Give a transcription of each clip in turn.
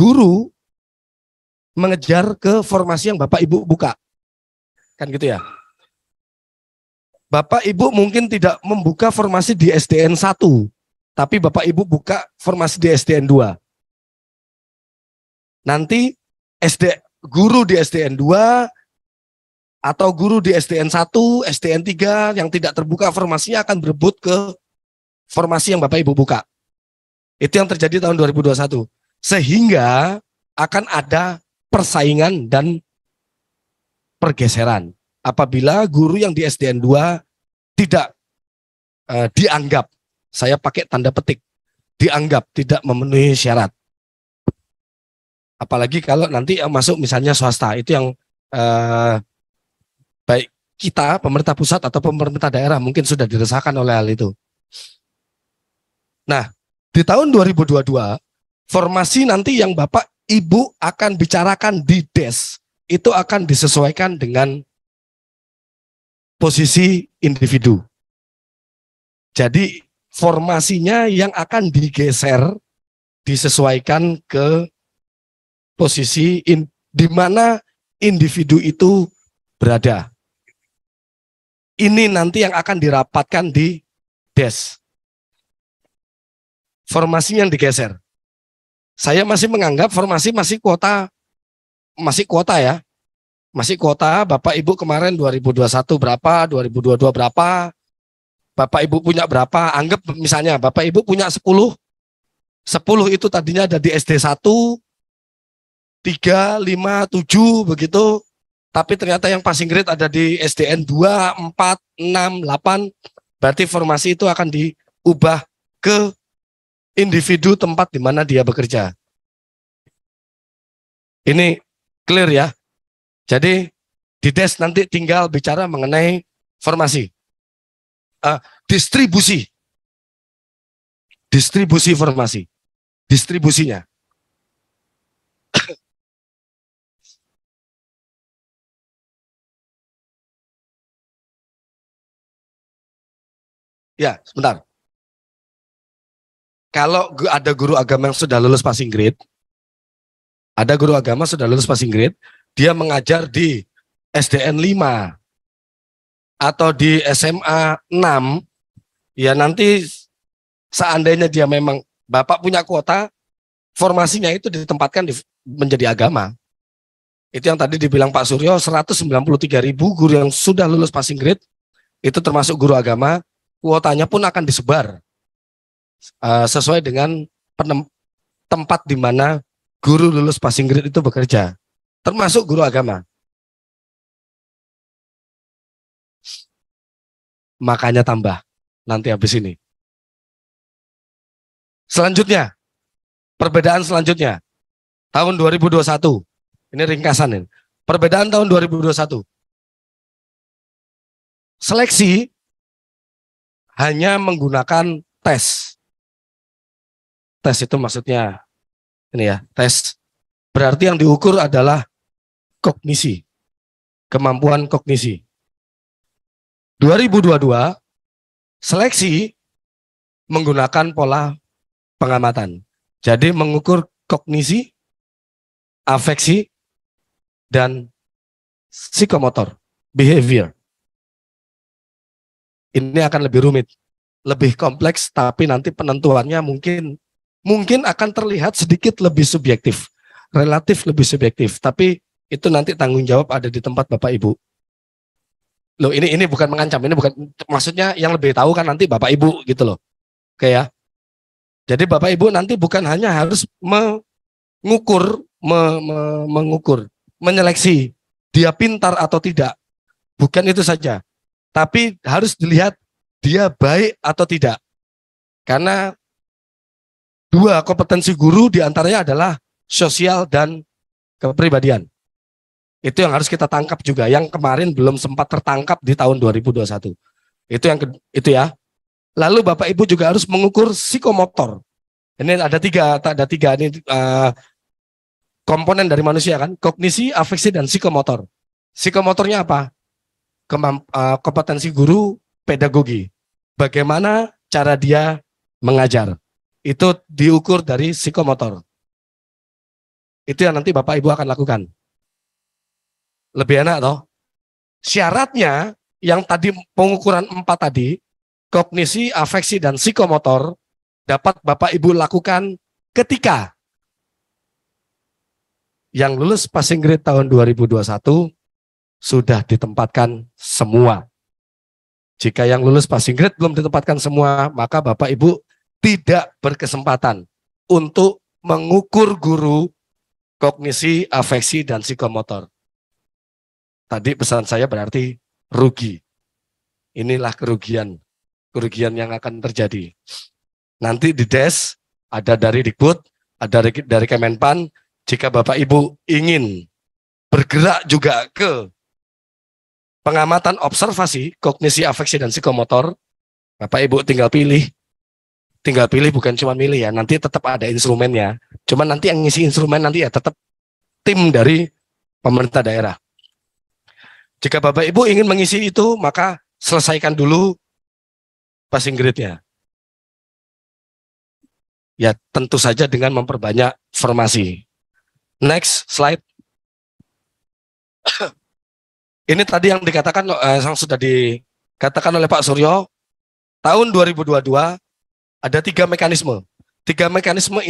guru mengejar ke formasi yang Bapak Ibu buka. Kan gitu ya. Bapak Ibu mungkin tidak membuka formasi di SDN 1, tapi Bapak Ibu buka formasi di SDN 2. Nanti guru di SDN 2 atau guru di SDN 1, SDN 3 yang tidak terbuka formasinya akan berebut ke formasi yang Bapak Ibu buka. Itu yang terjadi tahun 2021. Sehingga akan ada persaingan dan pergeseran. Apabila guru yang di SDN 2 tidak dianggap, saya pakai tanda petik, dianggap tidak memenuhi syarat. Apalagi kalau nanti masuk misalnya swasta, itu yang baik kita, pemerintah pusat atau pemerintah daerah mungkin sudah diresahkan oleh hal itu. Nah, di tahun 2022, formasi nanti yang Bapak Ibu akan bicarakan di DES, itu akan disesuaikan dengan posisi individu. Jadi formasinya yang akan digeser disesuaikan ke posisi di mana individu itu berada. Ini nanti yang akan dirapatkan di DES. Formasi yang digeser. Saya masih menganggap formasi masih kuota ya. Masih kuota, Bapak Ibu kemarin 2021 berapa, 2022 berapa, Bapak Ibu punya berapa, anggap misalnya Bapak Ibu punya 10 itu tadinya ada di SD 1, 3, 5, 7 begitu, tapi ternyata yang passing grade ada di SDN 2, 4, 6, 8, berarti formasi itu akan diubah ke individu tempat di mana dia bekerja. Ini clear ya. Jadi di DES nanti tinggal bicara mengenai formasi, distribusi formasi, distribusinya. Ya, sebentar. Kalau ada guru agama yang sudah lulus passing grade, dia mengajar di SDN 5 atau di SMA 6, ya nanti seandainya dia memang Bapak punya kuota, formasinya itu ditempatkan menjadi agama. Itu yang tadi dibilang Pak Suryo, 193.000 guru yang sudah lulus passing grade, itu termasuk guru agama, kuotanya pun akan disebar sesuai dengan tempat di mana guru lulus passing grade itu bekerja. Termasuk guru agama. Makanya tambah nanti habis ini. Selanjutnya, perbedaan selanjutnya. Tahun 2021. Ini ringkasan ini. Perbedaan tahun 2021. Seleksi hanya menggunakan tes. Tes itu maksudnya ini ya, tes. Berarti yang diukur adalah kognisi, kemampuan kognisi. 2022 seleksi menggunakan pola pengamatan. Jadi mengukur kognisi, afeksi, dan psikomotor, behavior. Ini akan lebih rumit, lebih kompleks, tapi nanti penentuannya mungkin akan terlihat sedikit lebih subjektif. Relatif lebih subjektif, tapi itu nanti tanggung jawab ada di tempat Bapak Ibu. Loh, ini bukan mengancam, ini bukan, maksudnya yang lebih tahu kan nanti Bapak Ibu gitu loh. Oke ya. Jadi Bapak Ibu nanti bukan hanya harus mengukur, menyeleksi dia pintar atau tidak. Bukan itu saja. Tapi harus dilihat dia baik atau tidak. Karena dua kompetensi guru diantaranya adalah sosial dan kepribadian. Itu yang harus kita tangkap juga, yang kemarin belum sempat tertangkap di tahun 2021. Itu ya. Lalu Bapak Ibu juga harus mengukur psikomotor. Ini ada tiga ini komponen dari manusia kan, kognisi, afeksi, dan psikomotor. Psikomotornya apa? Kompetensi guru pedagogi. Bagaimana cara dia mengajar. Itu diukur dari psikomotor. Itu yang nanti Bapak Ibu akan lakukan. Lebih enak toh? Syaratnya yang tadi pengukuran 4 tadi, kognisi, afeksi, dan psikomotor dapat Bapak Ibu lakukan ketika yang lulus passing grade tahun 2021 sudah ditempatkan semua. Jika yang lulus passing grade belum ditempatkan semua, maka Bapak Ibu tidak berkesempatan untuk mengukur guru kognisi, afeksi, dan psikomotor. Tadi pesan saya berarti rugi. Inilah kerugian yang akan terjadi. Nanti di DES ada dari Dikbud, ada dari Kemenpan. Jika Bapak Ibu ingin bergerak juga ke pengamatan observasi, kognisi, afeksi, dan psikomotor, Bapak Ibu tinggal pilih bukan cuma milih ya, nanti tetap ada instrumennya. Cuma nanti yang ngisi instrumen nanti ya tetap tim dari pemerintah daerah. Jika Bapak Ibu ingin mengisi itu, maka selesaikan dulu passing grade-nya. Ya tentu saja dengan memperbanyak formasi. Next slide. Ini tadi yang dikatakan yang sudah dikatakan oleh Pak Suryo, tahun 2022 ada 3 mekanisme. Tiga mekanisme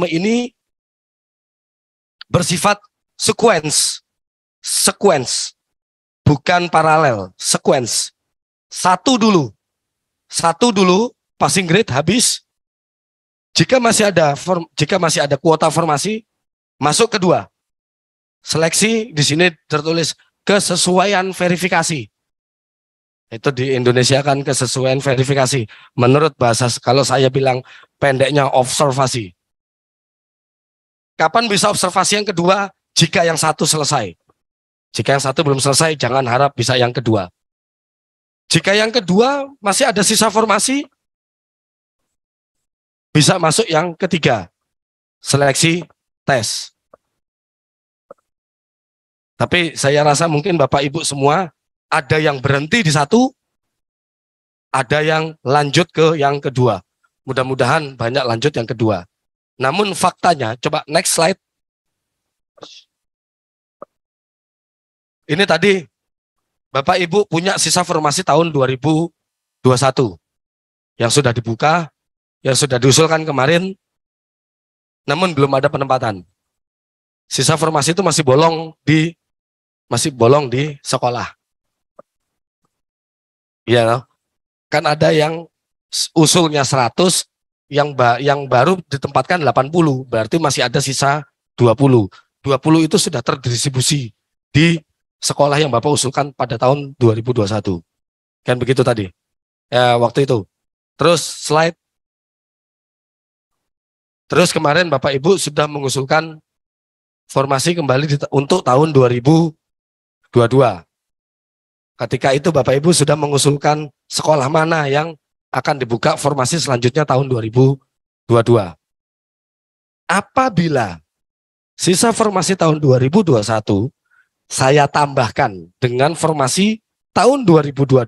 ini bersifat sequence, bukan paralel, sequence. Satu dulu passing grade habis. Jika masih ada kuota formasi, masuk kedua. Seleksi di sini tertulis kesesuaian verifikasi. Itu di Indonesia kan kesesuaian verifikasi. Menurut bahasa, kalau saya bilang pendeknya observasi. Kapan bisa observasi yang kedua? Jika yang satu selesai. Jika yang satu belum selesai, jangan harap bisa yang kedua. Jika yang kedua masih ada sisa formasi, bisa masuk yang ketiga. Seleksi tes. Tapi saya rasa mungkin Bapak Ibu semua ada yang berhenti di satu, ada yang lanjut ke yang kedua. Mudah-mudahan banyak lanjut yang kedua. Namun faktanya, coba next slide. Ini tadi Bapak Ibu punya sisa formasi tahun 2021 yang sudah dibuka, yang sudah diusulkan kemarin, namun belum ada penempatan. Sisa formasi itu masih bolong di sekolah. Ya, kan ada yang usulnya 100, yang baru ditempatkan 80, berarti masih ada sisa 20. 20 itu sudah terdistribusi di sekolah yang Bapak usulkan pada tahun 2021. Kan begitu tadi. Ya, waktu itu. Terus slide. Terus kemarin Bapak Ibu sudah mengusulkan formasi kembali untuk tahun 2022. Ketika itu Bapak Ibu sudah mengusulkan sekolah mana yang akan dibuka formasi selanjutnya tahun 2022. Apabila sisa formasi tahun 2021 saya tambahkan dengan formasi tahun 2022,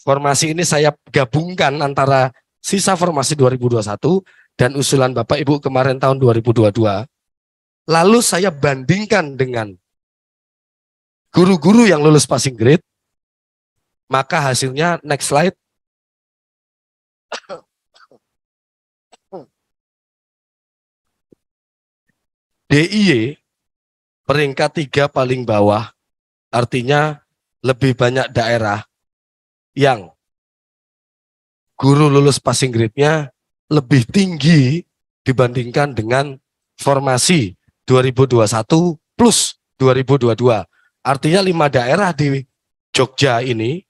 formasi ini saya gabungkan antara sisa formasi 2021 dan usulan Bapak Ibu kemarin tahun 2022. Lalu saya bandingkan dengan guru-guru yang lulus passing grade, maka hasilnya next slide. DIY peringkat 3 paling bawah, artinya lebih banyak daerah yang guru lulus passing grade-nya lebih tinggi dibandingkan dengan formasi 2021 plus 2022. Artinya 5 daerah di Jogja ini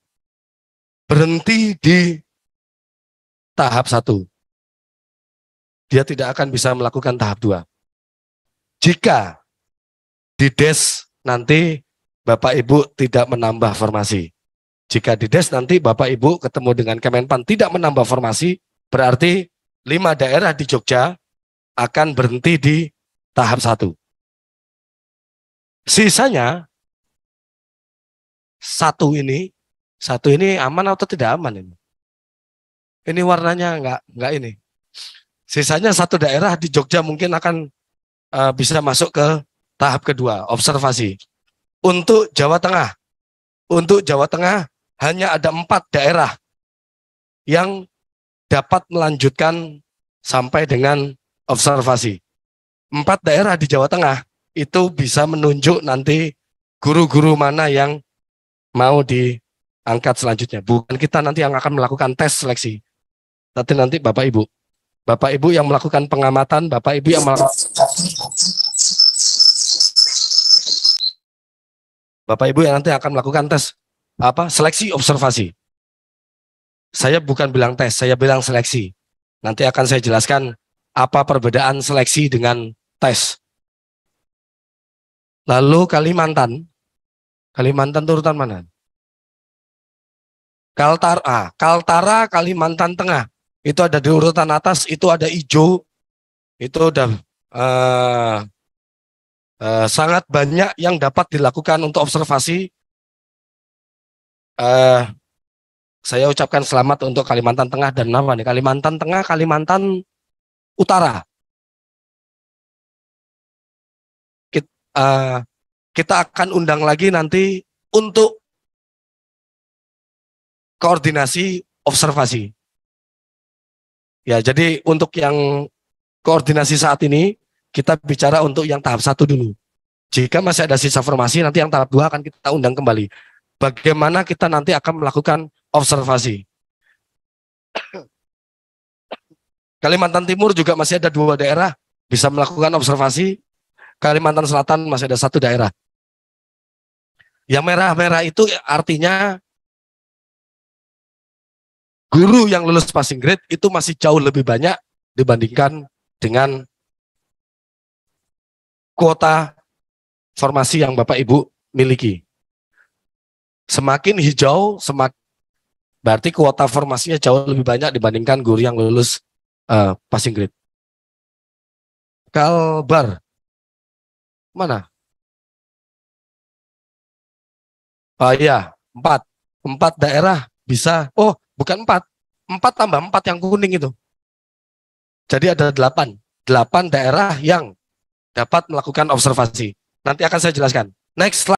berhenti di tahap 1. Dia tidak akan bisa melakukan tahap 2. Jika di DES nanti Bapak Ibu tidak menambah formasi. Jika di DES nanti Bapak Ibu ketemu dengan Kemenpan tidak menambah formasi, berarti 5 daerah di Jogja akan berhenti di tahap 1. Sisanya satu ini aman atau tidak aman ini? Ini warnanya enggak ini. Sisanya satu daerah di Jogja mungkin akan bisa masuk ke tahap kedua, observasi. Untuk Jawa Tengah hanya ada 4 daerah yang dapat melanjutkan sampai dengan observasi. 4 daerah di Jawa Tengah itu bisa menunjuk nanti guru-guru mana yang mau diangkat selanjutnya. Bukan kita nanti yang akan melakukan tes seleksi. Nanti Bapak Ibu yang melakukan pengamatan, Bapak Ibu yang melakukan Bapak Ibu yang nanti akan melakukan tes seleksi observasi. Saya bukan bilang tes, saya bilang seleksi. Nanti akan saya jelaskan apa perbedaan seleksi dengan tes. Lalu Kalimantan itu urutan mana? Kaltara Kalimantan Tengah itu ada di urutan atas, itu ada hijau, itu udah sangat banyak yang dapat dilakukan untuk observasi. Saya ucapkan selamat untuk Kalimantan Tengah dan apa nih? Kalimantan Tengah, Kalimantan Utara. Kita akan undang lagi nanti untuk koordinasi observasi. Ya, jadi untuk yang koordinasi saat ini kita bicara untuk yang tahap 1 dulu. Jika masih ada sisa formasi, nanti yang tahap 2 akan kita undang kembali. Bagaimana kita nanti akan melakukan observasi. Kalimantan Timur juga masih ada 2 daerah bisa melakukan observasi. Kalimantan Selatan masih ada 1 daerah. Yang merah-merah itu artinya guru yang lulus passing grade itu masih jauh lebih banyak dibandingkan dengan kuota formasi yang Bapak Ibu miliki. Semakin hijau, berarti kuota formasinya jauh lebih banyak dibandingkan guru yang lulus passing grade. Kalbar, mana? Oh iya, 4 daerah bisa. Oh, bukan 4 tambah 4 yang kuning itu. Jadi ada 8 daerah yang dapat melakukan observasi. Nanti akan saya jelaskan. Next slide.